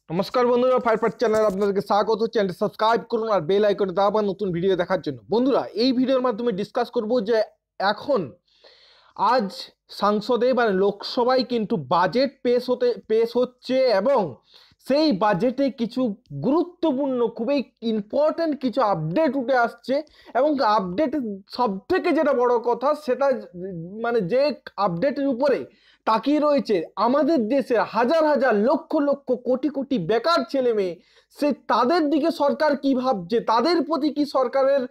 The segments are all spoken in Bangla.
নমস্কার বন্ধুরা, ফায়ারপাট চ্যানেল আপনাদেরকে স্বাগত। চ্যানেলটি সাবস্ক্রাইব করুন আর বেল আইকনে দাবান নতুন ভিডিও দেখার জন্য। বন্ধুরা, এই ভিডিওর মাধ্যমে ডিসকাস করব যে এখন আজ সংসদে মানে লোকসভায় কিন্তু বাজেট পেশ হচ্ছে এবং সেই বাজেটে কিছু গুরুত্বপূর্ণ খুবই ইম্পর্টেন্ট কিছু আপডেট উঠে আসছে এবং আপডেট সব থেকে যেটা বড় কথা সেটা মানে যে আপডেটের উপরে তাকিয়ে রয়েছে আমাদের দেশের হাজার হাজার লক্ষ লক্ষ কোটি কোটি বেকার ছেলে মেয়ে, সে তাদের দিকে সরকার কি ভাবছে, তাদের প্রতি কি সরকারের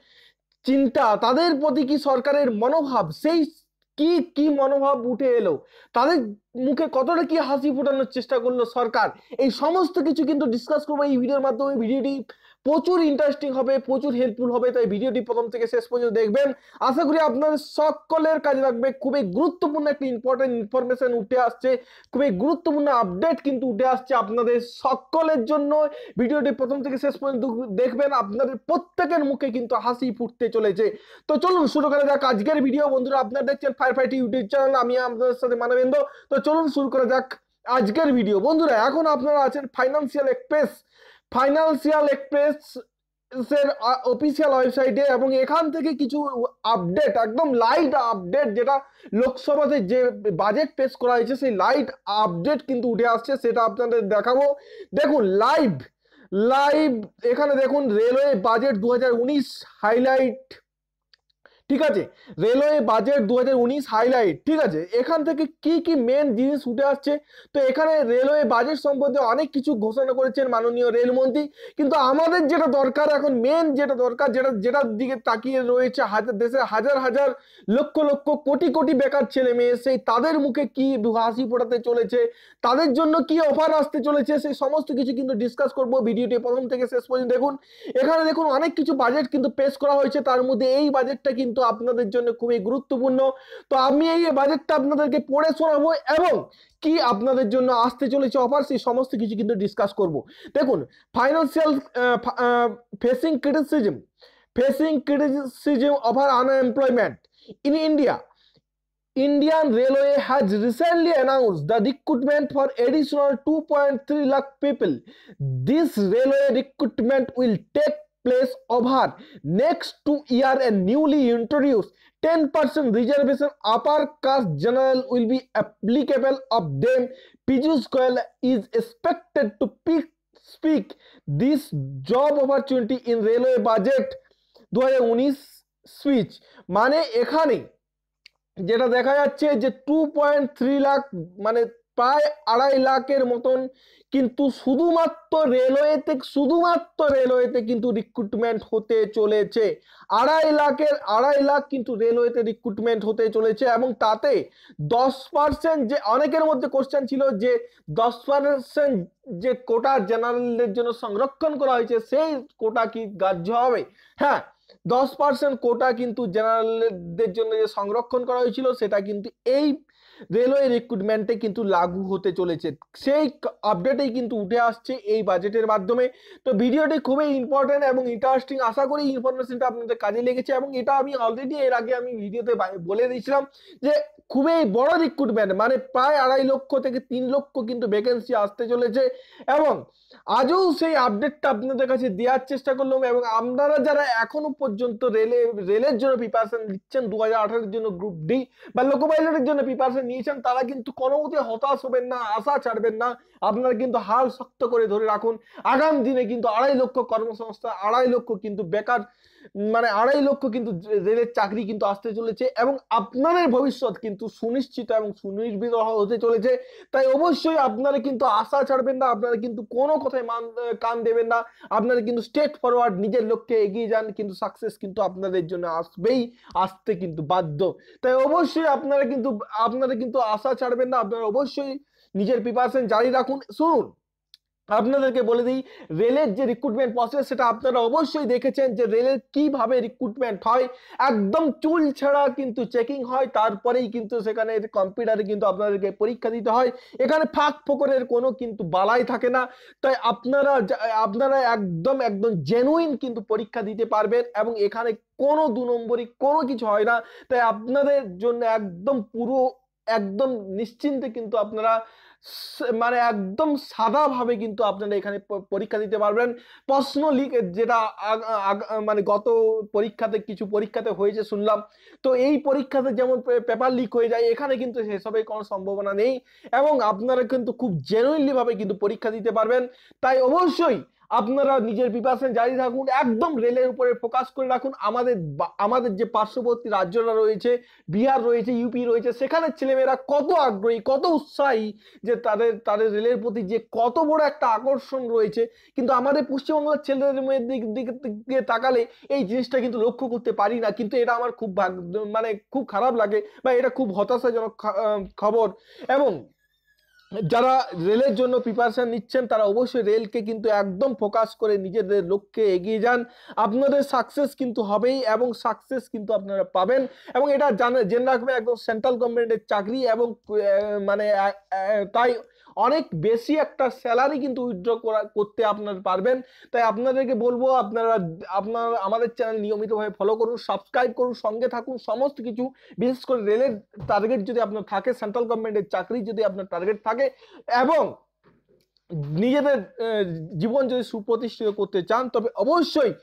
চিন্তা, তাদের প্রতি কি সরকারের মনোভাব, সেই কি কি মনোভাব উঠে এলো, তাদের মুখে কতটা কি হাসি ফোটানোর চেষ্টা করলো সরকার, এই সমস্ত কিছু কিন্তু ডিসকাস করবো এই ভিডিওর মাধ্যমে। ভিডিওটি প্রচুর ইন্টারেস্টিং হবে, প্রচুর হেল্পফুল হবে, তাই ভিডিওটি প্রথম থেকে শেষ পর্যন্ত দেখবেন। আশা করি আপনাদের সকলের কাজে লাগবে। খুবই গুরুত্বপূর্ণ একটি ইম্পর্টেন্ট ইনফরমেশন উঠে আসছে, খুবই গুরুত্বপূর্ণ আপডেট কিন্তু উঠে আসছে আপনাদের সকলের জন্য। ভিডিওটি প্রথম থেকে শেষ পর্যন্ত দেখবেন, আপনাদের প্রত্যেকের মুখে কিন্তু হাসি ফুটতে চলেছে। তো চলুন শুরু করা যাক আজকের ভিডিও। বন্ধুরা, আপনারা দেখছেন ফায়ারফাইট ইউটিউব চ্যানেল, আমি আপনাদের সাথে মানবেন্দ্র। তো চলুন শুরু করা যাক আজকের ভিডিও। বন্ধুরা, এখন আপনারা আছেন ফাইন্যান্সিয়াল এক্সপ্রেস এর অফিসিয়াল ওয়েবসাইটে এবং এখান থেকে কিছু আপডেট, একদম লাইট আপডেট, যেটা লোকসভাতে যে বাজেট পেশ করা হয়েছে সেই লাইট আপডেট কিন্তু উঠে আসছে, সেটা আপনাদের দেখাবো। দেখুন লাইভ লাইভ এখানে দেখুন, রেলওয়ে বাজেট 2019 হাইলাইট, ঠিক আছে, রেলওয়ে বাজেট 2019 হাইলাইট, ঠিক আছে। এখান থেকে কি কি মেন জিনিস উঠে আসছে, তো এখানে রেলওয়ে বাজেট সম্বন্ধে অনেক কিছু ঘোষণা করেছেন মাননীয় রেলমন্ত্রী, কিন্তু আমাদের যেটা দরকার এখন, মেন যেটা দরকার, যেটার দিকে তাকিয়ে রয়েছে দেশের হাজার হাজার লক্ষ লক্ষ কোটি কোটি বেকার ছেলে মেয়ে, সেই তাদের মুখে কি হাসি ফোটাতে চলেছে, তাদের জন্য কি অফার আসতে চলেছে, সেই সমস্ত কিছু কিন্তু ডিসকাস করব। ভিডিওটি প্রথম থেকে শেষ পর্যন্ত দেখুন। এখানে দেখুন অনেক কিছু বাজেট কিন্তু পেশ করা হয়েছে, তার মধ্যে এই বাজেটটা কিন্তু আপনাদের জন্য খুবই গুরুত্বপূর্ণ। তো আমি এই বাজেটটা আপনাদেরকে পড়ে শোনাবো এবং কি আপনাদের জন্য আসতে চলেছে অফার, সেই সমস্ত কিছু কিন্তু ডিসকাস করব। দেখুন, financial facing criticism over unemployment in India. Indian Railway has recently announced the recruitment for additional 2.3 lakh people. This railway recruitment will take place over next 2 years and newly introduced 10% reservation upper caste general will be applicable of them. Piyush Goyal is expected to speak this job opportunity in railway budget 2019 speech. মানে এখানে যেটা দেখা যাচ্ছে যে 2.3 লাখ মানে প্রায় 2.5 লাখের মতন কিন্তু শুধুমাত্র রেলওয়েতে কিন্তু রিক্রুটমেন্ট হতে চলেছে। 2.5 লাখ কিন্তু রেলওয়েতে রিক্রুটমেন্ট হতে চলেছে এবং তাতে 10%, যে অনেকের মধ্যে কোশ্চেন ছিল যে 10% যে কোটা জেনারেলদের জন্য সংরক্ষণ করা হয়েছে সেই কোটা কি গ্রাহ্য হবে? হ্যাঁ, 10% কোটা কিন্তু জেনারেলদের জন্য যে সংরক্ষণ করা হয়েছিল সেটা কিন্তু এই রেলওয়ে রিক্রুটমেন্টে কিন্তু লাগু হতে চলেছে। সেই আপডেটেই কিন্তু উঠে আসছে এই বাজেটের মাধ্যমে। তো ভিডিওটি খুবই ইম্পর্টেন্ট এবং ইন্টারেস্টিং, আশা করি ইনফরমেশনটা আপনাদের কাজে লেগেছে এবং এটা আমি অলরেডি এর আগে আমি ভিডিওতে বলে দিয়েছিলাম যে খুবই বড় রিক্রুটমেন্ট, মানে প্রায় 2.5 লক্ষ থেকে 3 লক্ষ কিন্তু ভ্যাকেন্সি আসতে চলেছে এবং আজও সেই আপডেটটা আপনাদের কাছে দেওয়ার চেষ্টা করলাম। এবং আপনারা যারা এখনো পর্যন্ত রেলের জন্য প্রিপারেশন নিচ্ছেন, 2018-এর জন্য গ্রুপ ডি বা লোকো পাইলটের জন্য প্রিপারেশন নিয়েছেন, তারা কিন্তু কোনো মতে হতাশ হবেন না, আশা ছাড়বেন না। আপনারা কিন্তু হাল শক্ত করে ধরে রাখুন। আগামী দিনে কিন্তু 2.5 লক্ষ কর্মসংস্থান, 2.5 লক্ষ কিন্তু বেকার, মানে 2.5 লক্ষ কিন্তু রেলের চাকরি কিন্তু আসতে চলেছে এবং আপনাদের ভবিষ্যৎ কিন্তু সুনিশ্চিত এবং সুনির্ভীত হতে চলেছে। তাই অবশ্যই আপনারা কিন্তু আশা ছাড়বেন না, আপনারা কিন্তু কোনো কথায় কান দেবেন না, আপনারা কিন্তু স্ট্রেট ফরওয়ার্ড নিজের লক্ষ্যে এগিয়ে যান, কিন্তু সাকসেস কিন্তু আপনাদের জন্য আসতে কিন্তু বাধ্য। তাই অবশ্যই আপনারা কিন্তু আশা ছাড়বেন না, আপনারা অবশ্যই নিজের প্রিপারেশন জারি রাখুন। শুনুন, আপনাদেরকে বলে দিই, রেলের যে রিক্রুটমেন্ট প্রসেস সেটা আপনারা অবশ্যই দেখেছেন যে রেলের কিভাবে রিক্রুটমেন্ট হয়। একদম চুল ছাড়া কিন্তু চেকিং হয়, তারপরেই কিন্তু সেখানে কম্পিউটারে কিন্তু আপনাদেরকে পরীক্ষা দিতে হয়। এখানে ফাঁক ফোকরের কোনো কিন্তু বালাই থাকে না। তাই আপনারা একদম জেনুইন কিন্তু পরীক্ষা দিতে পারবেন এবং এখানে কোনো 2 নম্বরই কোনো কিছু হয় না। তাই আপনাদের জন্য একদম নিশ্চিন্তে কিন্তু আপনারা মানে একদম সাদাভাবে কিন্তু আপনারা এখানে পরীক্ষা দিতে পারবেন। প্রশ্ন লিক যেটা মানে গত পরীক্ষাতে কিছু পরীক্ষাতে হয়েছে শুনলাম, তো এই পরীক্ষাতে যেমন পেপার লিক হয়ে যায়, এখানে কিন্তু সেসবের কোনো সম্ভাবনা নেই এবং আপনারা কিন্তু খুব জেনুইনলি ভাবে কিন্তু পরীক্ষা দিতে পারবেন। তাই অবশ্যই আপনারা নিজের প্রিপারেশন জারি রাখুন, একদম রেলের উপরে ফোকাস করে রাখুন। আমাদের যে পার্শ্ববর্তী রাজ্যরা রয়েছে, বিহার রয়েছে, ইউপি রয়েছে, সেখানের ছেলেমেয়েরা কত আগ্রহী, কত উৎসাহী, যে তাদের তাদের রেলের প্রতি যে কত বড় একটা আকর্ষণ রয়েছে। কিন্তু আমাদের পশ্চিমবাংলার ছেলেদের মেয়েদের দিকে তাকালে এই জিনিসটা কিন্তু লক্ষ্য করতে পারি না। কিন্তু এটা আমার খুব মানে খুব খারাপ লাগে বা এটা খুব হতাশাজনক খবর। এবং যারা রেলের জন্য প্রিপারেশন নিচ্ছেন তারা অবশ্যই রেলকে কিন্তু একদম ফোকাস করে নিজেদের লক্ষ্যে এগিয়ে যান। আপনাদের সাকসেস কিন্তু হবেই এবং সাকসেস কিন্তু আপনারা পাবেন। এবং এটা জেনে রাখবেন, একদম সেন্ট্রাল গভর্নমেন্টের চাকরি এবং মানে তাই অনেক বেশি একটা স্যালারি কিন্তু উইথড্র করতে আপনারা পারবেন। তাই আপনাদেরকে বলবো, আপনারা আমাদের চ্যানেল নিয়মিতভাবে ফলো করুন, সাবস্ক্রাইব করুন, সঙ্গে থাকুন। সমস্ত কিছু, বিশেষ করে রেলের টার্গেট যদি আপনার থাকে, সেন্ট্রাল গভর্নমেন্টের চাকরি যদি আপনার টার্গেট থাকে এবং নিজেদের জীবন যদি সুপ্রতিষ্ঠিত করতে চান, তবে অবশ্যই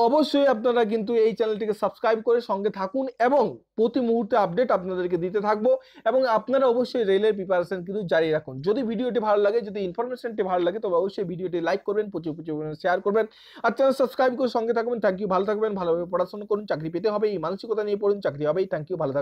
অবশ্যই আপনারা কিন্তু এই চ্যানেলটিকে সাবস্ক্রাইব করে সঙ্গে থাকুন এবং প্রতি মুহূর্তে আপডেট আপনাদেরকে দিতে থাকবো। এবং আপনারা অবশ্যই রেলের প্রিপারেশন কিন্তু জারি রাখুন। যদি ভিডিওটি ভালো লাগে, যদি ইনফরমেশনটি ভালো লাগে, তবে অবশ্যই ভিডিওটি লাইক করবেন, প্রচুর শেয়ার করবেন আর চ্যানেল সাবস্ক্রাইব করে সঙ্গে থাকবেন। থ্যাংক ইউ, ভালো থাকবেন, ভালোভাবে পড়াশোনা করুন, চাকরি পেতে হবে এই মানসিকতা নিয়ে পড়ুন, চাকরি হবেই। থ্যাংক ইউ, ভালো থাকবেন।